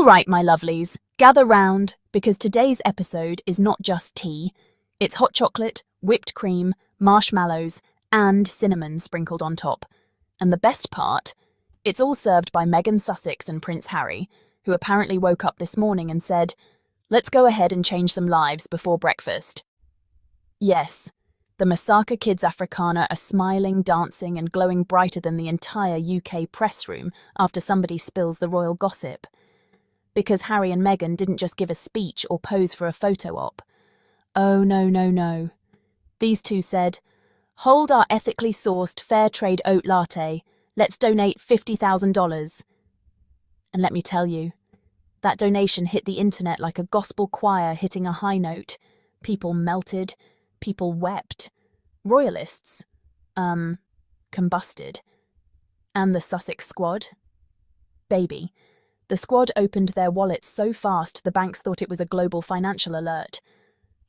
All right, my lovelies, gather round, because today's episode is not just tea. It's hot chocolate, whipped cream, marshmallows, and cinnamon sprinkled on top. And the best part, it's all served by Meghan Sussex and Prince Harry, who apparently woke up this morning and said, "Let's go ahead and change some lives before breakfast." Yes, the Masaka Kids Africana are smiling, dancing, and glowing brighter than the entire UK press room after somebody spills the royal gossip. Because Harry and Meghan didn't just give a speech or pose for a photo op. Oh, no, no, no. These two said, "Hold our ethically sourced fair trade oat latte. Let's donate $50,000. And let me tell you, that donation hit the internet like a gospel choir hitting a high note. People melted. People wept. Royalists, combusted. And the Sussex squad? Baby. The squad opened their wallets so fast the banks thought it was a global financial alert.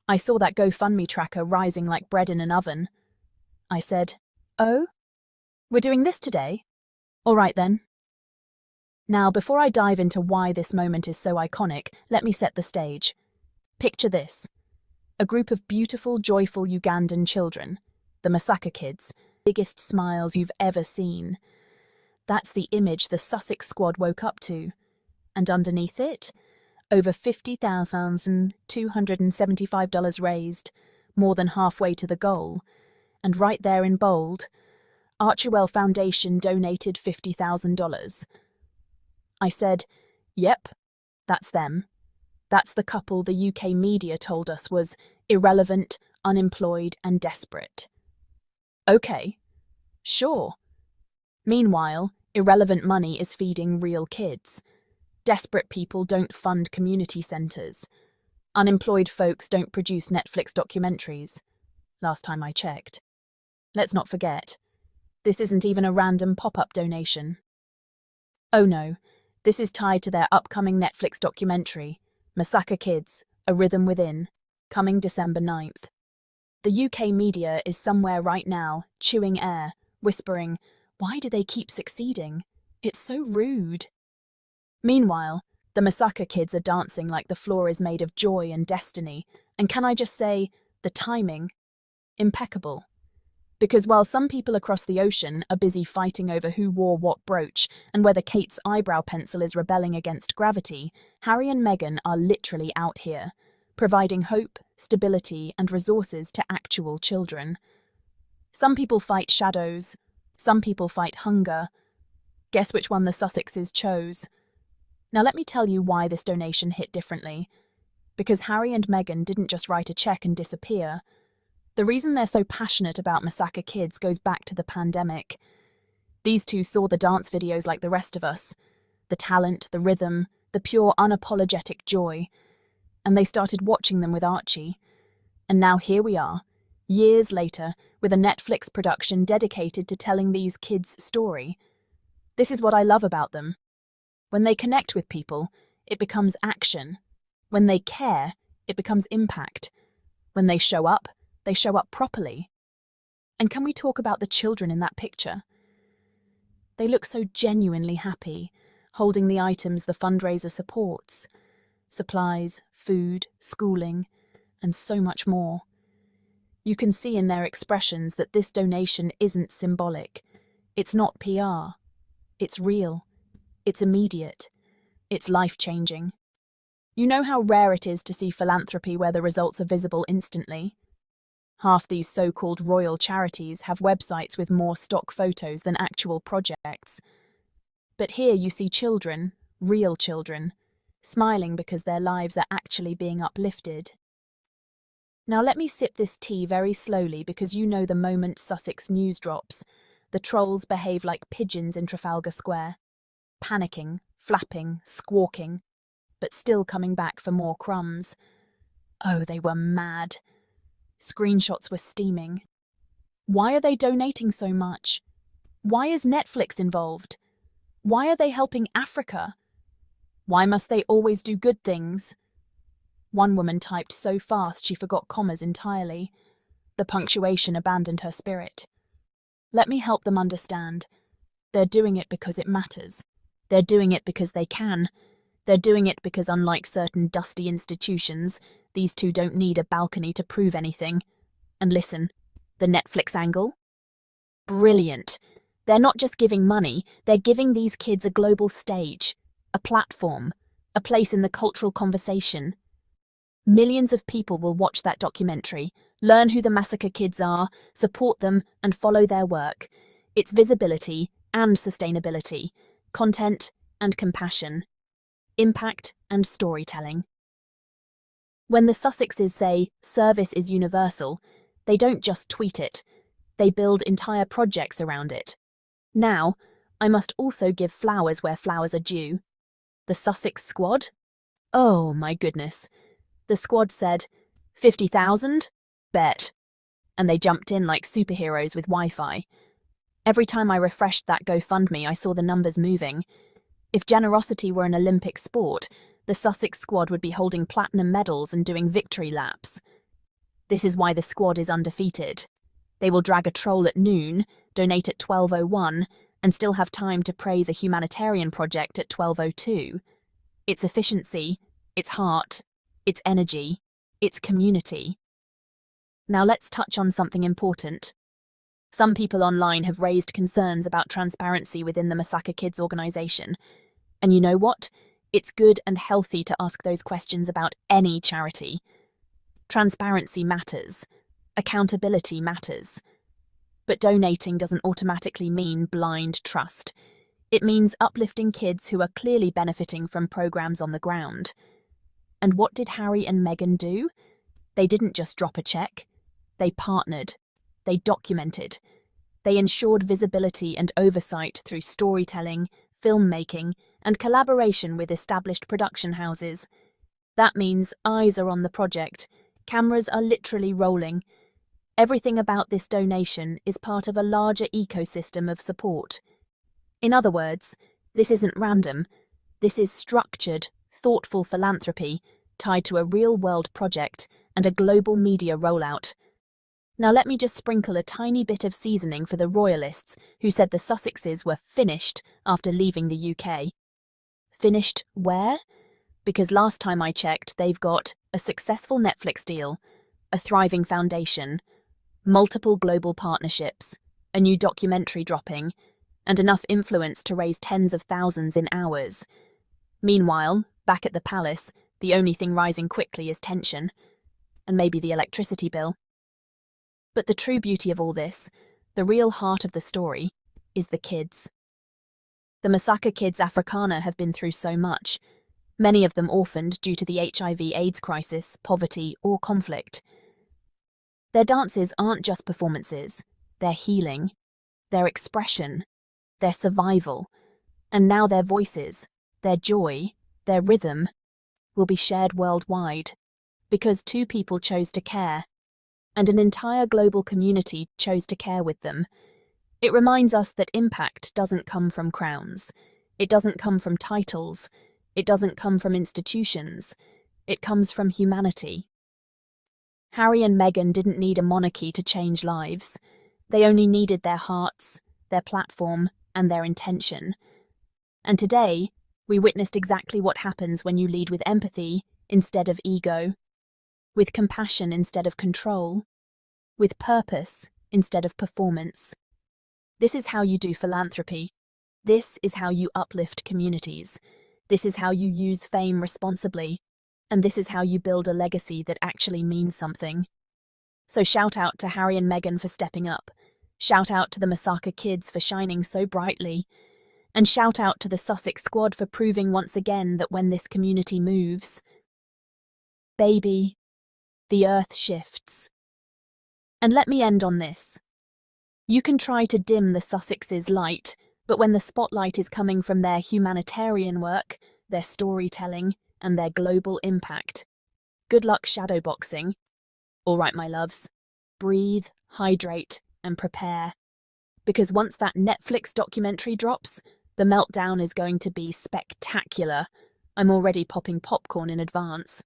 I saw that GoFundMe tracker rising like bread in an oven. I said, "Oh? We're doing this today? All right then." Now, before I dive into why this moment is so iconic, let me set the stage. Picture this. A group of beautiful, joyful Ugandan children, the Masaka Kids, biggest smiles you've ever seen. That's the image the Sussex squad woke up to. And underneath it, over $50,275 raised, more than halfway to the goal. And right there in bold, Archewell Foundation donated $50,000. I said, "Yep, that's them. That's the couple the UK media told us was irrelevant, unemployed, and desperate." Okay, sure. Meanwhile, irrelevant money is feeding real kids. Desperate people don't fund community centres. Unemployed folks don't produce Netflix documentaries. Last time I checked. Let's not forget, this isn't even a random pop-up donation. Oh no, this is tied to their upcoming Netflix documentary, Masaka Kids, A Rhythm Within, coming December 9th. The UK media is somewhere right now, chewing air, whispering, "Why do they keep succeeding? It's so rude." Meanwhile, the Masaka Kids are dancing like the floor is made of joy and destiny, and can I just say, the timing? Impeccable. Because while some people across the ocean are busy fighting over who wore what brooch and whether Kate's eyebrow pencil is rebelling against gravity, Harry and Meghan are literally out here, providing hope, stability, and resources to actual children. Some people fight shadows, some people fight hunger. Guess which one the Sussexes chose? Now let me tell you why this donation hit differently. Because Harry and Meghan didn't just write a check and disappear. The reason they're so passionate about Masaka Kids goes back to the pandemic. These two saw the dance videos like the rest of us. The talent, the rhythm, the pure unapologetic joy. And they started watching them with Archie. And now here we are, years later, with a Netflix production dedicated to telling these kids' story. This is what I love about them. When they connect with people, it becomes action. When they care, it becomes impact. When they show up properly. And can we talk about the children in that picture? They look so genuinely happy, holding the items the fundraiser supports. Supplies, food, schooling, and so much more. You can see in their expressions that this donation isn't symbolic. It's not PR. It's real. It's immediate. It's life-changing. You know how rare it is to see philanthropy where the results are visible instantly? Half these so-called royal charities have websites with more stock photos than actual projects. But here you see children, real children, smiling because their lives are actually being uplifted. Now let me sip this tea very slowly because you know the moment Sussex news drops, the trolls behave like pigeons in Trafalgar Square. Panicking, flapping, squawking, but still coming back for more crumbs. Oh, they were mad. Screenshots were steaming. Why are they donating so much? Why is Netflix involved? Why are they helping Africa? Why must they always do good things? One woman typed so fast she forgot commas entirely. The punctuation abandoned her spirit. Let me help them understand. They're doing it because it matters. They're doing it because they can. They're doing it because, unlike certain dusty institutions, these two don't need a balcony to prove anything. And listen, the Netflix angle? Brilliant. They're not just giving money, they're giving these kids a global stage, a platform, a place in the cultural conversation. Millions of people will watch that documentary, learn who the massacre kids are, support them, and follow their work. It's visibility and sustainability, content and compassion, impact and storytelling. When the Sussexes say service is universal, they don't just tweet it, they build entire projects around it. Now, I must also give flowers where flowers are due. The Sussex squad? Oh my goodness. The squad said, 50,000? Bet. And they jumped in like superheroes with Wi-Fi. Every time I refreshed that GoFundMe, I saw the numbers moving. If generosity were an Olympic sport, the Sussex squad would be holding platinum medals and doing victory laps. This is why the squad is undefeated. They will drag a troll at noon, donate at 12:01, and still have time to praise a humanitarian project at 12:02. It's efficiency, it's heart, it's energy, it's community. Now let's touch on something important. Some people online have raised concerns about transparency within the Massacre Kids organization. And you know what? It's good and healthy to ask those questions about any charity. Transparency matters. Accountability matters. But donating doesn't automatically mean blind trust. It means uplifting kids who are clearly benefiting from programs on the ground. And what did Harry and Meghan do? They didn't just drop a check. They partnered. They documented. They ensured visibility and oversight through storytelling, filmmaking, and collaboration with established production houses. That means eyes are on the project. Cameras are literally rolling. Everything about this donation is part of a larger ecosystem of support. In other words, this isn't random. This is structured, thoughtful philanthropy tied to a real-world project and a global media rollout. Now let me just sprinkle a tiny bit of seasoning for the royalists who said the Sussexes were finished after leaving the UK. Finished where? Because last time I checked, they've got a successful Netflix deal, a thriving foundation, multiple global partnerships, a new documentary dropping, and enough influence to raise tens of thousands in hours. Meanwhile, back at the palace, the only thing rising quickly is tension, and maybe the electricity bill. But the true beauty of all this, the real heart of the story, is the kids. The Massacre Kids Africana have been through so much, many of them orphaned due to the HIV/AIDS crisis, poverty, or conflict. Their dances aren't just performances, they're healing, their expression, their survival, and now their voices, their joy, their rhythm, will be shared worldwide, because two people chose to care, and an entire global community chose to care with them. It reminds us that impact doesn't come from crowns. It doesn't come from titles. It doesn't come from institutions. It comes from humanity. Harry and Meghan didn't need a monarchy to change lives. They only needed their hearts, their platform, and their intention. And today, we witnessed exactly what happens when you lead with empathy instead of ego, with compassion instead of control, with purpose instead of performance. This is how you do philanthropy. This is how you uplift communities. This is how you use fame responsibly. And this is how you build a legacy that actually means something. So shout out to Harry and Meghan for stepping up. Shout out to the Massacre Kids for shining so brightly. And shout out to the Sussex squad for proving once again that when this community moves, baby, the earth shifts. And let me end on this. You can try to dim the Sussexes' light, but when the spotlight is coming from their humanitarian work, their storytelling, and their global impact, good luck shadowboxing. All right, my loves, breathe, hydrate, and prepare. Because once that Netflix documentary drops, the meltdown is going to be spectacular. I'm already popping popcorn in advance.